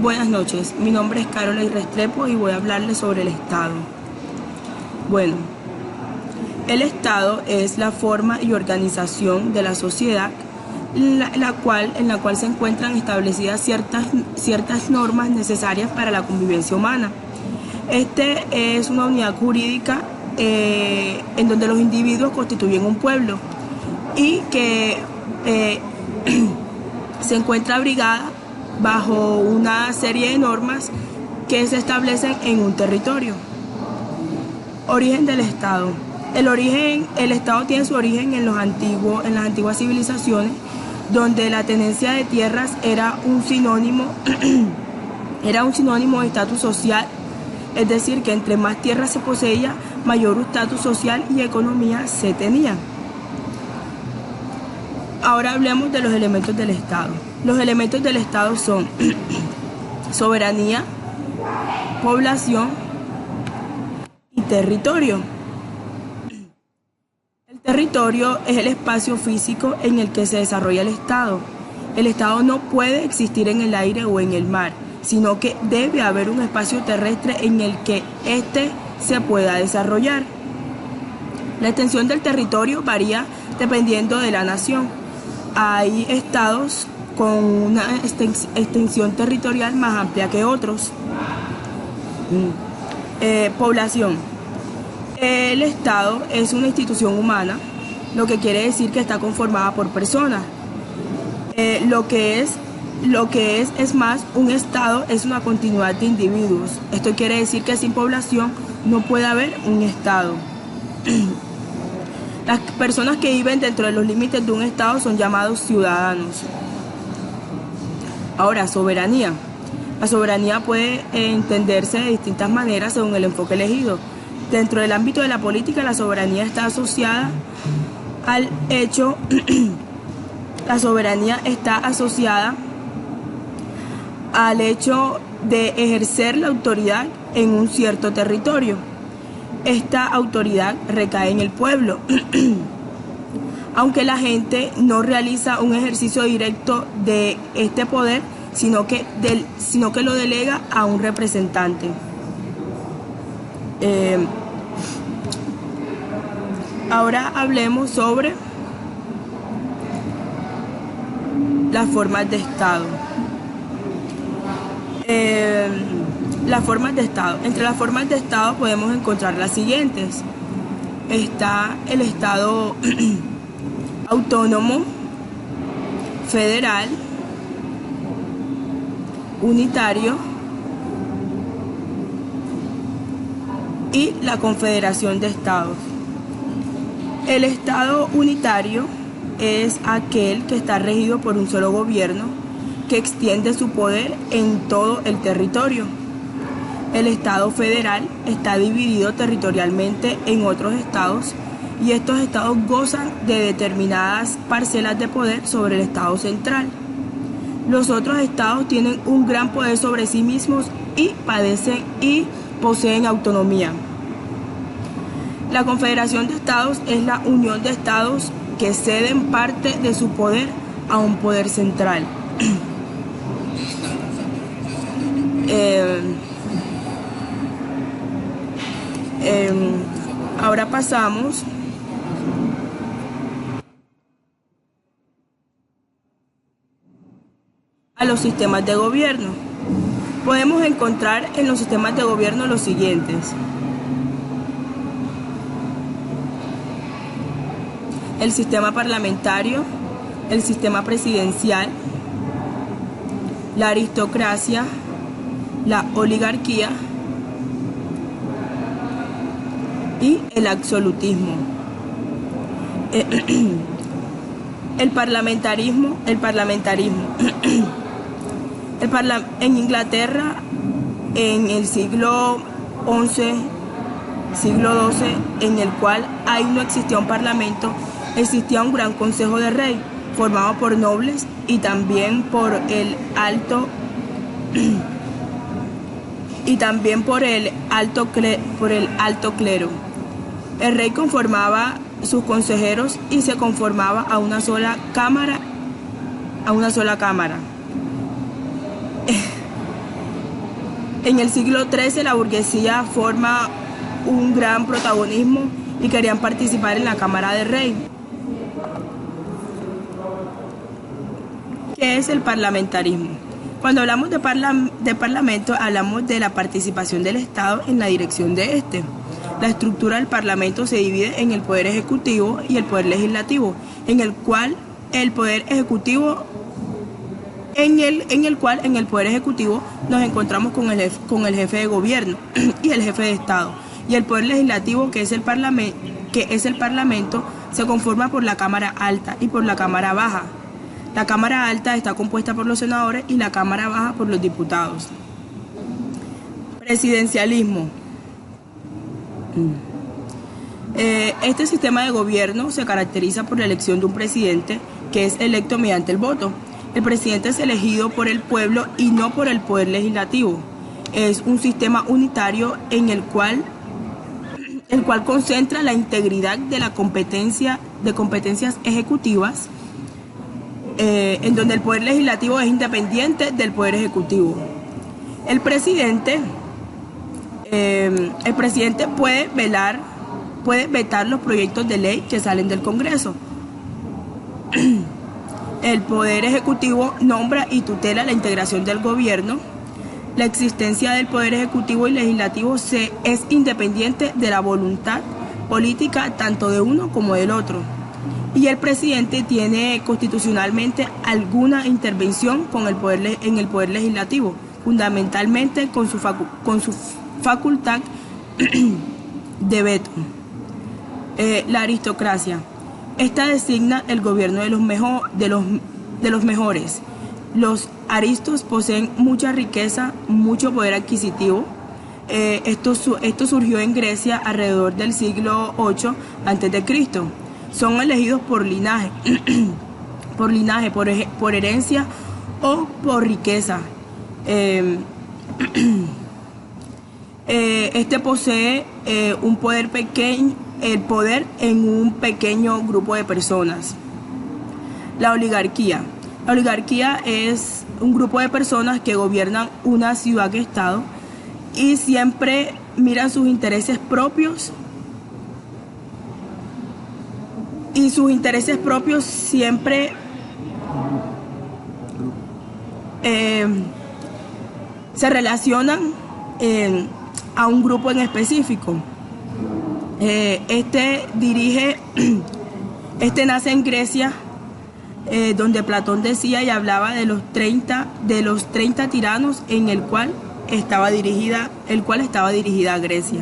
Buenas noches, mi nombre es Carolyn Restrepo y voy a hablarles sobre el Estado. Bueno, el Estado es la forma y organización de la sociedad en la cual se encuentran establecidas ciertas normas necesarias para la convivencia humana. Este es una unidad jurídica en donde los individuos constituyen un pueblo y que se encuentra abrigada bajo una serie de normas que se establecen en un territorio. Origen del Estado. El Estado tiene su origen en las antiguas civilizaciones, donde la tenencia de tierras era un sinónimo de estatus social, es decir, que entre más tierras se poseía, mayor estatus social y economía se tenía. Ahora hablemos de los elementos del Estado. Los elementos del Estado son soberanía, población y territorio. El territorio es el espacio físico en el que se desarrolla el Estado. El Estado no puede existir en el aire o en el mar, sino que debe haber un espacio terrestre en el que éste se pueda desarrollar. La extensión del territorio varía dependiendo de la nación. Hay estados con una extensión territorial más amplia que otros. Población. El Estado es una institución humana, lo que quiere decir que está conformada por personas. Lo que es más, un Estado es una continuidad de individuos. Esto quiere decir que sin población no puede haber un Estado. Las personas que viven dentro de los límites de un Estado son llamados ciudadanos. Ahora, soberanía. La soberanía puede entenderse de distintas maneras según el enfoque elegido. Dentro del ámbito de la política, la soberanía está asociada al hecho, de ejercer la autoridad en un cierto territorio. Esta autoridad recae en el pueblo, aunque la gente no realiza un ejercicio directo de este poder, sino que lo delega a un representante. Ahora hablemos sobre las formas de Estado. Las formas de Estado. Entre las formas de Estado podemos encontrar las siguientes. Está el Estado autónomo, federal, unitario y la Confederación de Estados. El Estado unitario es aquel que está regido por un solo gobierno que extiende su poder en todo el territorio. El Estado federal está dividido territorialmente en otros estados y estos estados gozan de determinadas parcelas de poder sobre el Estado central. Los otros estados tienen un gran poder sobre sí mismos y poseen autonomía. La Confederación de Estados es la unión de estados que ceden parte de su poder a un poder central. Ahora pasamos a los sistemas de gobierno. Podemos encontrar en los sistemas de gobierno los siguientes: el sistema parlamentario, el sistema presidencial, la aristocracia, la oligarquía y el absolutismo. El parlamentarismo. En Inglaterra, en el siglo XI, siglo XII, en el cual ahí no existía un parlamento, existía un gran consejo de rey, formado por nobles y también por el alto clero. El rey conformaba sus consejeros y se conformaba a una sola cámara a una sola cámara. En el siglo XIII la burguesía forma un gran protagonismo y querían participar en la Cámara del Rey. ¿Qué es el parlamentarismo? Cuando hablamos de parlamento, hablamos de la participación del Estado en la dirección de este. La estructura del parlamento se divide en el poder ejecutivo y el poder legislativo, en el cual el poder ejecutivo en el poder ejecutivo nos encontramos con el jefe de gobierno y el jefe de Estado. Y el poder legislativo, que es el parlamento, se conforma por la Cámara Alta y por la Cámara Baja. La Cámara Alta está compuesta por los senadores y la Cámara Baja por los diputados. Presidencialismo. Este sistema de gobierno se caracteriza por la elección de un presidente que es electo mediante el voto. El presidente es elegido por el pueblo y no por el poder legislativo. Es un sistema unitario en el cual concentra la integridad de la competencias ejecutivas, en donde el poder legislativo es independiente del poder ejecutivo. El presidente puede vetar los proyectos de ley que salen del Congreso. El poder ejecutivo nombra y tutela la integración del gobierno. La existencia del poder ejecutivo y legislativo es independiente de la voluntad política tanto de uno como del otro. Y el presidente tiene constitucionalmente alguna intervención en el poder legislativo, fundamentalmente con su facultad de veto. La aristocracia. Esta designa el gobierno de los mejores. Los aristos poseen mucha riqueza, mucho poder adquisitivo. Esto surgió en Grecia alrededor del siglo VIII a.C. Son elegidos por linaje, por herencia o por riqueza. Este posee un poder el poder en un pequeño grupo de personas. La oligarquía. La oligarquía es un grupo de personas que gobiernan una ciudad-estado y siempre miran sus intereses propios. Y sus intereses propios siempre se relacionan a un grupo en específico. Este nace en Grecia, donde Platón decía y hablaba de los 30 tiranos en el cual estaba dirigida a Grecia.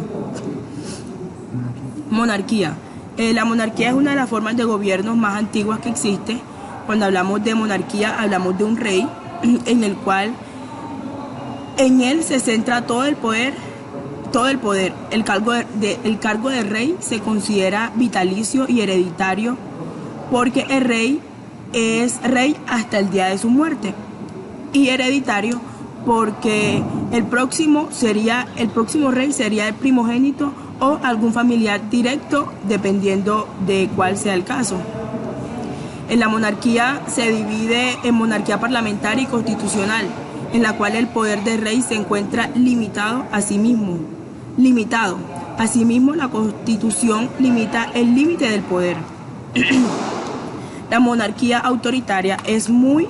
Monarquía. La monarquía es una de las formas de gobierno más antiguas que existe. Cuando hablamos de monarquía, hablamos de un rey en el cual en él se centra todo el poder. El cargo de rey se considera vitalicio y hereditario porque el rey es rey hasta el día de su muerte, y hereditario porque el próximo rey sería el primogénito o algún familiar directo, dependiendo de cuál sea el caso. En la monarquía se divide en monarquía parlamentaria y constitucional, en la cual el poder del rey se encuentra limitado a sí mismo. Asimismo, la Constitución limita el límite del poder. La monarquía autoritaria estaba muy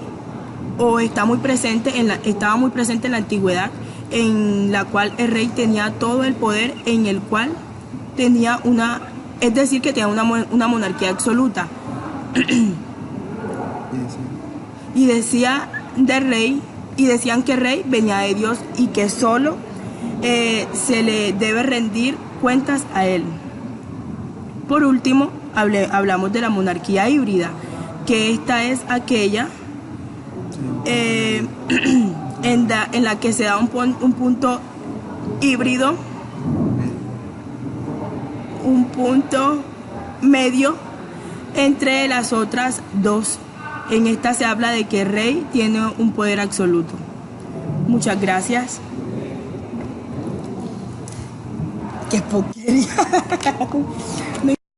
presente en la antigüedad, en la cual el rey tenía todo el poder, en el cual tenía una monarquía absoluta. Y decían que el rey venía de Dios y que solo se le debe rendir cuentas a él. Por último, hablamos de la monarquía híbrida, que esta es aquella en la que se da un punto híbrido, un punto medio entre las otras dos. En esta se habla de que el rey tiene un poder absoluto. Muchas gracias. ¡Qué porquería!